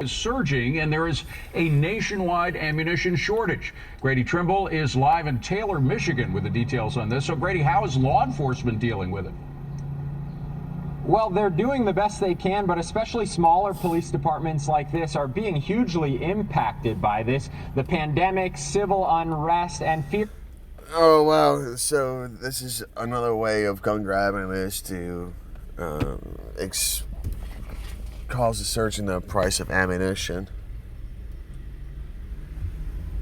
is surging and there is a nationwide ammunition shortage. Grady Trimble is live in Taylor, Michigan with the details on this. So Grady, how is law enforcement dealing with it? Well, they're doing the best they can, but especially smaller police departments like this are being hugely impacted by this. The pandemic, civil unrest, and fear. Oh, wow. So this is another way of gun grabbing is to cause a surge in the price of ammunition.